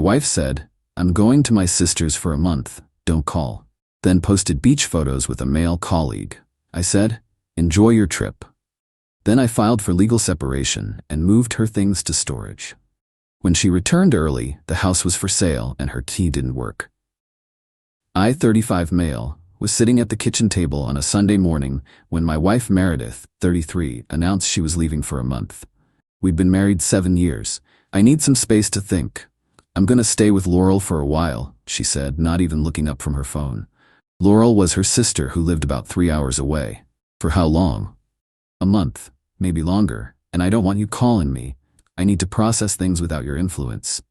wife said, "I'm going to my sister's for a month, don't call." Then posted beach photos with a male colleague. I said, "Enjoy your trip." Then I filed for legal separation and moved her things to storage. When she returned early, the house was for sale and her key didn't work. I, 35 male, was sitting at the kitchen table on a Sunday morning when my wife Meredith, 33, announced she was leaving for a month. We'd been married 7 years. "I need some space to think. I'm gonna stay with Laurel for a while," she said, not even looking up from her phone. Laurel was her sister who lived about 3 hours away. "For how long?" "A month, maybe longer, and I don't want you calling me. I need to process things without your influence."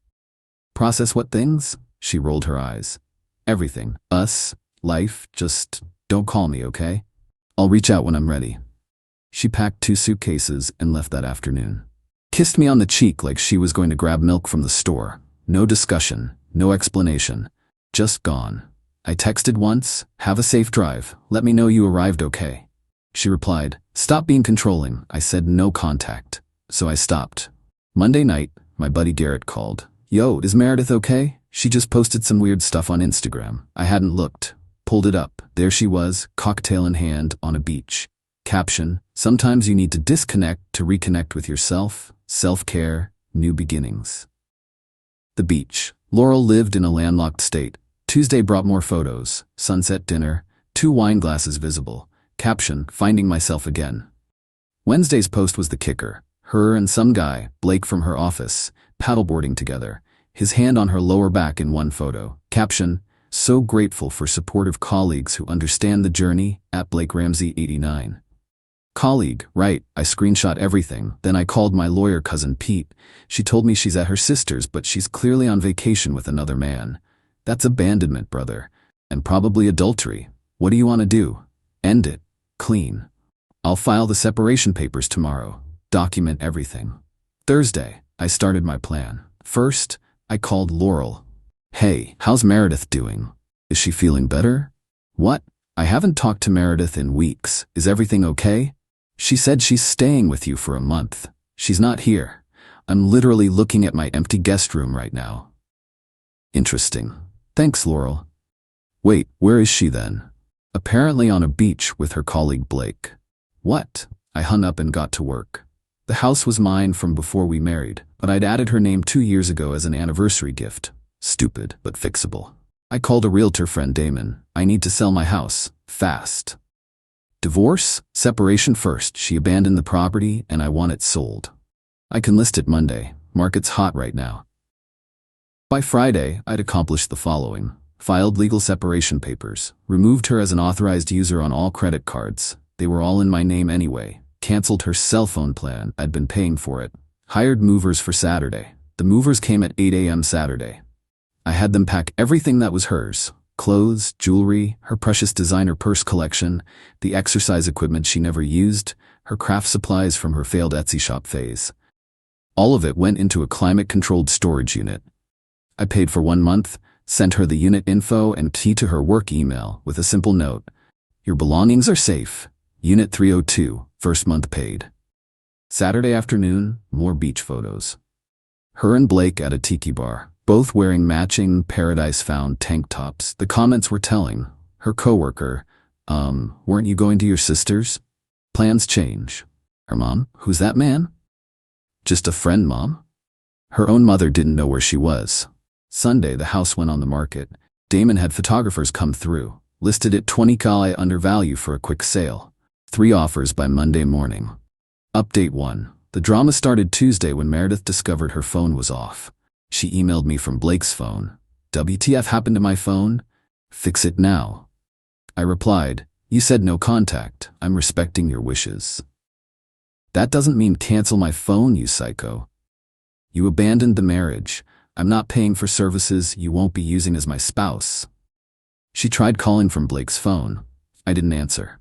"Process what things?" She rolled her eyes. "Everything. Us, life, just don't call me, okay? I'll reach out when I'm ready." She packed 2 suitcases and left that afternoon. Kissed me on the cheek like she was going to grab milk from the store. No discussion, no explanation. Just gone. I texted once, "Have a safe drive, let me know you arrived okay." She replied, "Stop being controlling." I said no contact, so I stopped. Monday night, my buddy Garrett called. "Yo, is Meredith okay? She just posted some weird stuff on Instagram." I hadn't looked. Pulled it up. There she was, cocktail in hand, on a beach. Caption, "Sometimes you need to disconnect to reconnect with yourself. Self-care, new beginnings." The beach. Laurel lived in a landlocked state. Tuesday brought more photos. Sunset dinner, 2 wine glasses visible. Caption, "Finding myself again." Wednesday's post was the kicker. Her and some guy, Blake from her office, paddleboarding together, his hand on her lower back in one photo. Caption, "So grateful for supportive colleagues who understand the journey, at Blake Ramsey 89. Colleague, right, I screenshot everything. Then I called my lawyer cousin Pete. She told me she's at her sister's, but she's clearly on vacation with another man. That's abandonment, brother. And probably adultery. What do you want to do? End it. Clean. I'll file the separation papers tomorrow. Document everything. Thursday, I started my plan. First, I called Laurel. "Hey, how's Meredith doing? Is she feeling better?" "What? I haven't talked to Meredith in weeks. Is everything okay?" "She said she's staying with you for a month. She's not here. I'm literally looking at my empty guest room right now." "Interesting. Thanks, Laurel." "Wait, where is she then?" "Apparently on a beach with her colleague Blake." "What?" I hung up and got to work. The house was mine from before we married, but I'd added her name 2 years ago as an anniversary gift. Stupid, but fixable. I called a realtor friend, Damon. "I need to sell my house. Fast." "Divorce? Separation first. She abandoned the property and I want it sold. I can list it Monday. Market's hot right now." By Friday, I'd accomplished the following. Filed legal separation papers. Removed her as an authorized user on all credit cards. They were all in my name anyway. Canceled her cell phone plan. I'd been paying for it. Hired movers for Saturday. The movers came at 8 a.m. Saturday. I had them pack everything that was hers. Clothes, jewelry, her precious designer purse collection, the exercise equipment she never used, her craft supplies from her failed Etsy shop phase. All of it went into a climate-controlled storage unit. I paid for 1 month, sent her the unit info and key to her work email with a simple note. "Your belongings are safe. Unit 302, first month paid." Saturday afternoon, more beach photos. Her and Blake at a tiki bar, both wearing matching Paradise Found tank tops. The comments were telling. Her coworker, "Weren't you going to your sister's?" Plans change. Her mom, "Who's that man?" "Just a friend, Mom." Her own mother didn't know where she was. Sunday, the house went on the market. Damon had photographers come through. Listed at $20K under value for a quick sale. 3 offers by Monday morning. Update 1. The drama started Tuesday when Meredith discovered her phone was off. She emailed me from Blake's phone. "WTF happened to my phone? Fix it now." I replied, "You said no contact. I'm respecting your wishes." "That doesn't mean cancel my phone, you psycho. You abandoned the marriage. I'm not paying for services you won't be using as my spouse." She tried calling from Blake's phone. I didn't answer.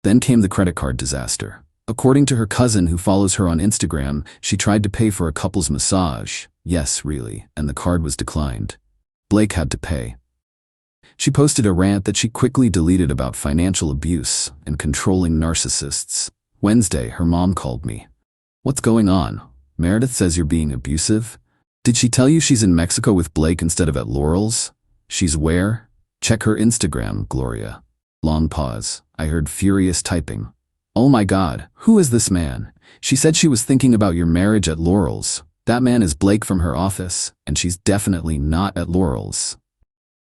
Then came the credit card disaster. According to her cousin who follows her on Instagram, she tried to pay for a couple's massage. Yes, really, and the card was declined. Blake had to pay. She posted a rant that she quickly deleted about financial abuse and controlling narcissists. Wednesday, her mom called me. "What's going on? Meredith says you're being abusive?" Did she tell you she's in Mexico with Blake instead of at Laurel's? She's where? Check her Instagram, Gloria. Long pause. I heard furious typing. Oh my God, who is this man? She said she was thinking about your marriage at Laurel's. That man is Blake from her office, and she's definitely not at Laurel's.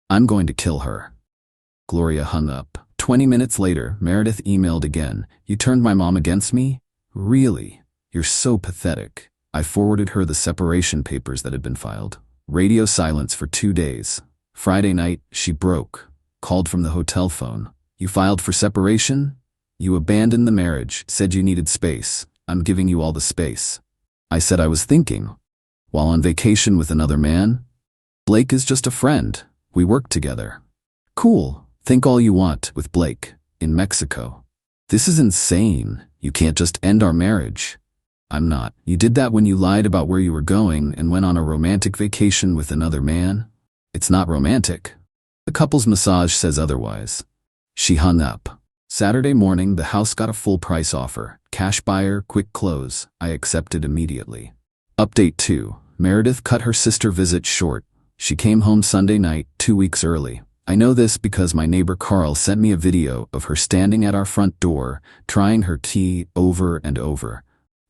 I'm going to kill her. Gloria hung up. 20 minutes later, Meredith emailed again. You turned my mom against me? Really? You're so pathetic. I forwarded her the separation papers that had been filed. Radio silence for 2 days. Friday night, she broke. Called from the hotel phone. You filed for separation? You abandoned the marriage, said you needed space. I'm giving you all the space. I said I was thinking. While on vacation with another man? Blake is just a friend. We work together. Cool. Think all you want with Blake. In Mexico. This is insane. You can't just end our marriage. I'm not. You did that when you lied about where you were going and went on a romantic vacation with another man. It's not romantic. The couple's massage says otherwise. She hung up. Saturday morning, the house got a full price offer. Cash buyer, quick close. I accepted immediately. Update 2. Meredith cut her sister visit short. She came home Sunday night, 2 weeks early. I know this because my neighbor Carl sent me a video of her standing at our front door, trying her key over and over.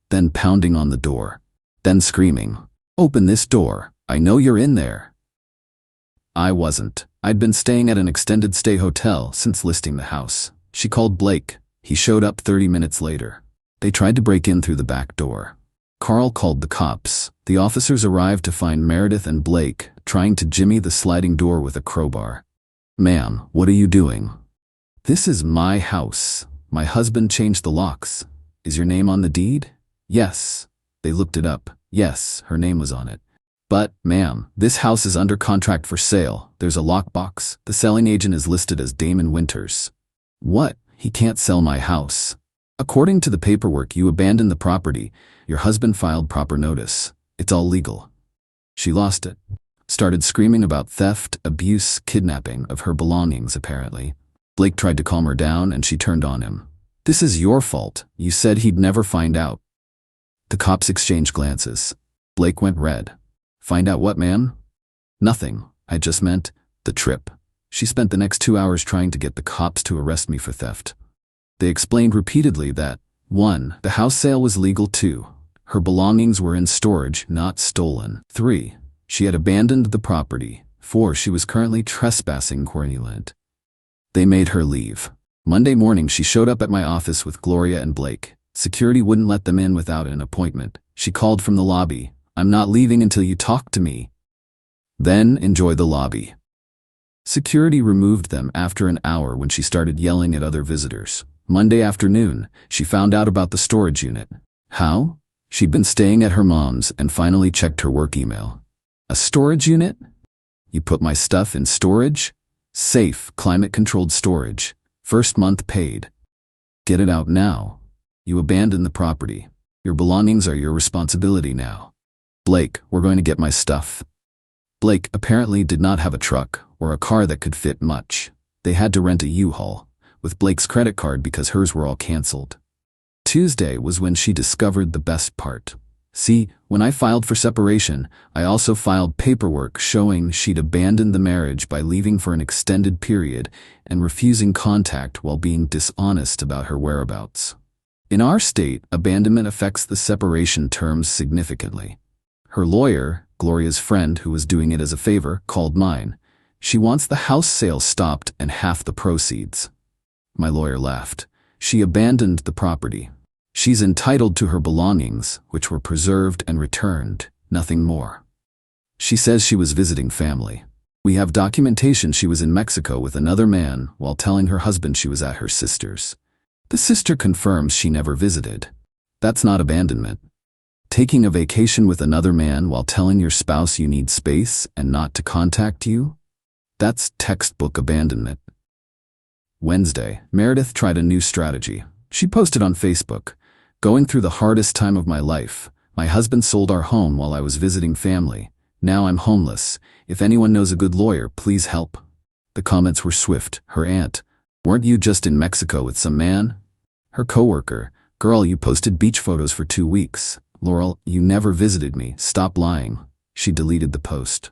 Then pounding on the door. Then screaming, "Open this door. I know you're in there." I wasn't. I'd been staying at an extended stay hotel since listing the house. She called Blake. He showed up 30 minutes later. They tried to break in through the back door. Carl called the cops. The officers arrived to find Meredith and Blake trying to jimmy the sliding door with a crowbar. Ma'am, what are you doing? This is my house. My husband changed the locks. Is your name on the deed? Yes. They looked it up. Yes, her name was on it. But, ma'am, this house is under contract for sale. There's a lockbox. The selling agent is listed as Damon Winters. What? He can't sell my house. According to the paperwork, you abandoned the property. Your husband filed proper notice. It's all legal. She lost it. Started screaming about theft, abuse, kidnapping of her belongings, apparently. Blake tried to calm her down and she turned on him. This is your fault. You said he'd never find out. The cops exchanged glances. Blake went red. Find out what, ma'am? Nothing. I just meant the trip. She spent the next 2 hours trying to get the cops to arrest me for theft. They explained repeatedly that 1. The house sale was legal. 2. Her belongings were in storage, not stolen. 3. She had abandoned the property. 4. She was currently trespassing Queensland. They made her leave. Monday morning, she showed up at my office with Gloria and Blake. Security wouldn't let them in without an appointment. She called from the lobby. I'm not leaving until you talk to me. Then enjoy the lobby. Security removed them after an hour when she started yelling at other visitors. Monday afternoon, she found out about the storage unit. How? She'd been staying at her mom's and finally checked her work email. A storage unit? You put my stuff in storage? Safe, climate-controlled storage. First month paid. Get it out now. You abandoned the property. Your belongings are your responsibility now. Blake, we're going to get my stuff. Blake apparently did not have a truck or a car that could fit much. They had to rent a U-Haul with Blake's credit card because hers were all canceled. Tuesday was when she discovered the best part. See, when I filed for separation, I also filed paperwork showing she'd abandoned the marriage by leaving for an extended period and refusing contact while being dishonest about her whereabouts. In our state, abandonment affects the separation terms significantly. Her lawyer, Gloria's friend who was doing it as a favor, called mine. She wants the house sale stopped and half the proceeds. My lawyer laughed. She abandoned the property. She's entitled to her belongings, which were preserved and returned, nothing more. She says she was visiting family. We have documentation she was in Mexico with another man while telling her husband she was at her sister's. The sister confirms she never visited. That's not abandonment. Taking a vacation with another man while telling your spouse you need space and not to contact you? That's textbook abandonment. Wednesday, Meredith tried a new strategy. She posted on Facebook, "Going through the hardest time of my life. My husband sold our home while I was visiting family. Now I'm homeless. If anyone knows a good lawyer, please help." The comments were swift. Her aunt, "Weren't you just in Mexico with some man?" Her coworker, "Girl, you posted beach photos for 2 weeks. Laurel, you never visited me. Stop lying." She deleted the post.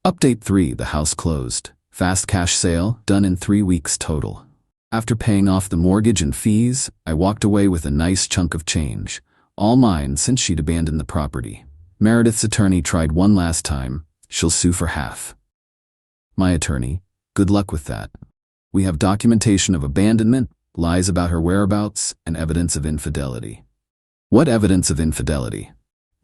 Update 3: the house closed. Fast cash sale, done in 3 weeks total. After paying off the mortgage and fees, I walked away with a nice chunk of change, all mine since she'd abandoned the property. Meredith's attorney tried one last time. She'll sue for half. My attorney: good luck with that. We have documentation of abandonment, lies about her whereabouts, and evidence of infidelity. What evidence of infidelity?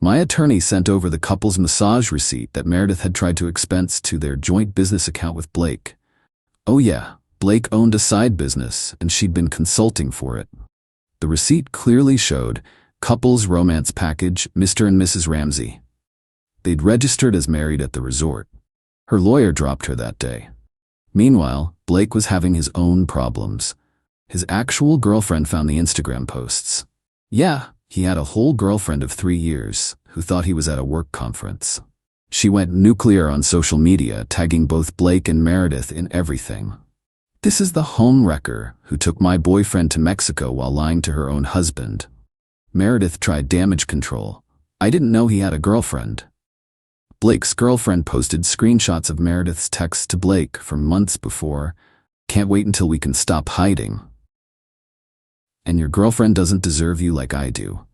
My attorney sent over the couple's massage receipt that Meredith had tried to expense to their joint business account with Blake. Oh yeah, Blake owned a side business and she'd been consulting for it. The receipt clearly showed couple's romance package, Mr. and Mrs. Ramsey. They'd registered as married at the resort. Her lawyer dropped her that day. Meanwhile, Blake was having his own problems. His actual girlfriend found the Instagram posts. Yeah, he had a whole girlfriend of 3 years who thought he was at a work conference. She went nuclear on social media, tagging both Blake and Meredith in everything. This is the homewrecker who took my boyfriend to Mexico while lying to her own husband. Meredith tried damage control. I didn't know he had a girlfriend. Blake's girlfriend posted screenshots of Meredith's texts to Blake from months before. Can't wait until we can stop hiding. And your girlfriend doesn't deserve you like I do.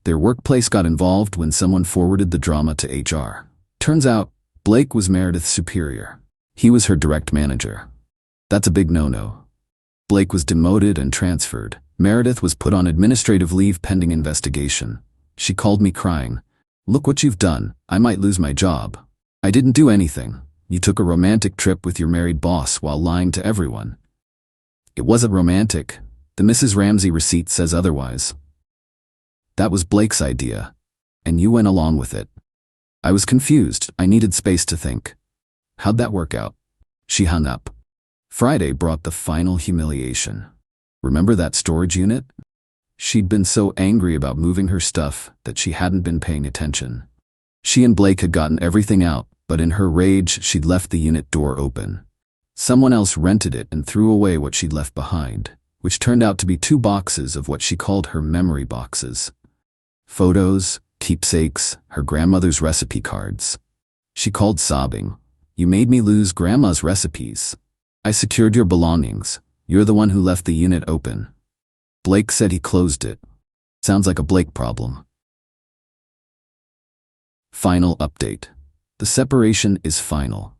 Their workplace got involved when someone forwarded the drama to HR. Turns out, Blake was Meredith's superior. He was her direct manager. That's a big no-no. Blake was demoted and transferred. Meredith was put on administrative leave pending investigation. She called me crying. Look what you've done. I might lose my job. I didn't do anything. You took a romantic trip with your married boss while lying to everyone. It wasn't romantic. The Mrs. Ramsey receipt says otherwise. That was Blake's idea, and you went along with it. I was confused. I needed space to think. How'd that work out? She hung up. Friday brought the final humiliation. Remember that storage unit? She'd been so angry about moving her stuff that she hadn't been paying attention. She and Blake had gotten everything out, but in her rage, she'd left the unit door open. Someone else rented it and threw away what she'd left behind, which turned out to be 2 boxes of what she called her memory boxes. Photos, keepsakes, her grandmother's recipe cards. She called sobbing. You made me lose Grandma's recipes. I secured your belongings. You're the one who left the unit open. Blake said he closed it. Sounds like a Blake problem. Final update. The separation is final.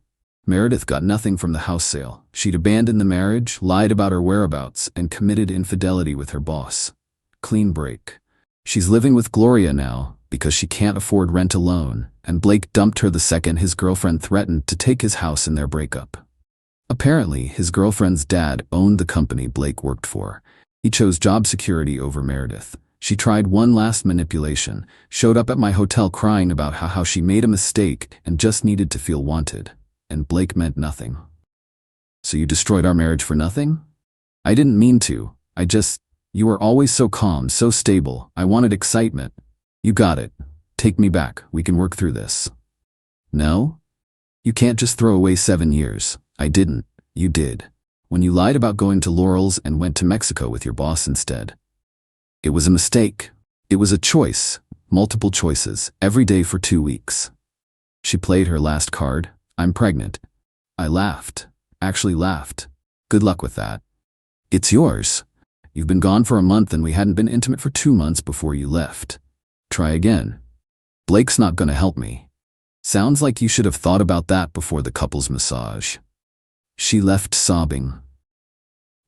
Meredith got nothing from the house sale. She'd abandoned the marriage, lied about her whereabouts, and committed infidelity with her boss. Clean break. She's living with Gloria now because she can't afford rent alone, and Blake dumped her the second his girlfriend threatened to take his house in their breakup. Apparently, his girlfriend's dad owned the company Blake worked for. He chose job security over Meredith. She tried one last manipulation, showed up at my hotel crying about how she made a mistake and just needed to feel wanted. And Blake meant nothing. So you destroyed our marriage for nothing? I didn't mean to. You were always so calm, so stable. I wanted excitement. You got it. Take me back. We can work through this. No? You can't just throw away 7 years. I didn't. You did. When you lied about going to Laurel's and went to Mexico with your boss instead. It was a mistake. It was a choice. Multiple choices. Every day for 2 weeks. She played her last card. I'm pregnant. I laughed. Actually laughed. Good luck with that. It's yours. You've been gone for a month and we hadn't been intimate for 2 months before you left. Try again. Blake's not gonna help me. Sounds like you should have thought about that before the couple's massage. She left sobbing.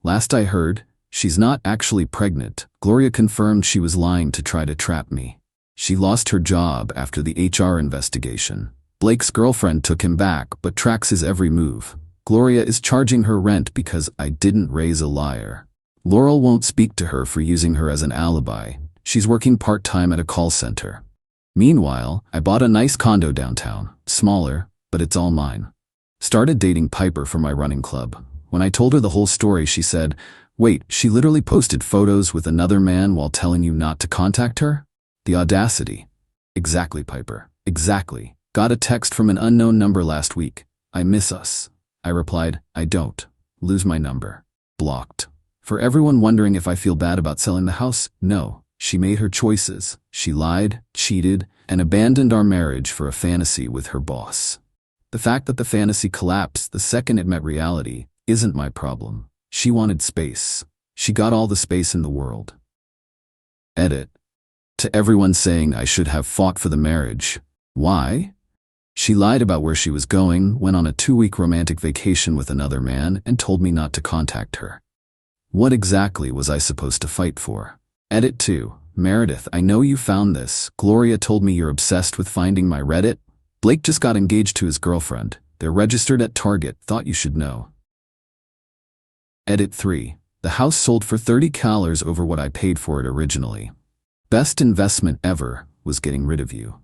Last I heard, she's not actually pregnant. Gloria confirmed she was lying to try to trap me. She lost her job after the HR investigation. Blake's girlfriend took him back but tracks his every move. Gloria is charging her rent because I didn't raise a liar. Laurel won't speak to her for using her as an alibi. She's working part-time at a call center. Meanwhile, I bought a nice condo downtown. Smaller, but it's all mine. Started dating Piper for my running club. When I told her the whole story, she said, "Wait, she literally posted photos with another man while telling you not to contact her? The audacity." Exactly, Piper. Exactly. Got a text from an unknown number last week. I miss us. I replied, I don't. Lose my number. Blocked. For everyone wondering if I feel bad about selling the house, no. She made her choices. She lied, cheated, and abandoned our marriage for a fantasy with her boss. The fact that the fantasy collapsed the second it met reality isn't my problem. She wanted space. She got all the space in the world. Edit. To everyone saying I should have fought for the marriage. Why? She lied about where she was going, went on a 2-week romantic vacation with another man, and told me not to contact her. What exactly was I supposed to fight for? Edit 2. Meredith, I know you found this. Gloria told me you're obsessed with finding my Reddit. Blake just got engaged to his girlfriend. They're registered at Target. Thought you should know. Edit 3. The house sold for $30,000 over what I paid for it originally. Best investment ever was getting rid of you.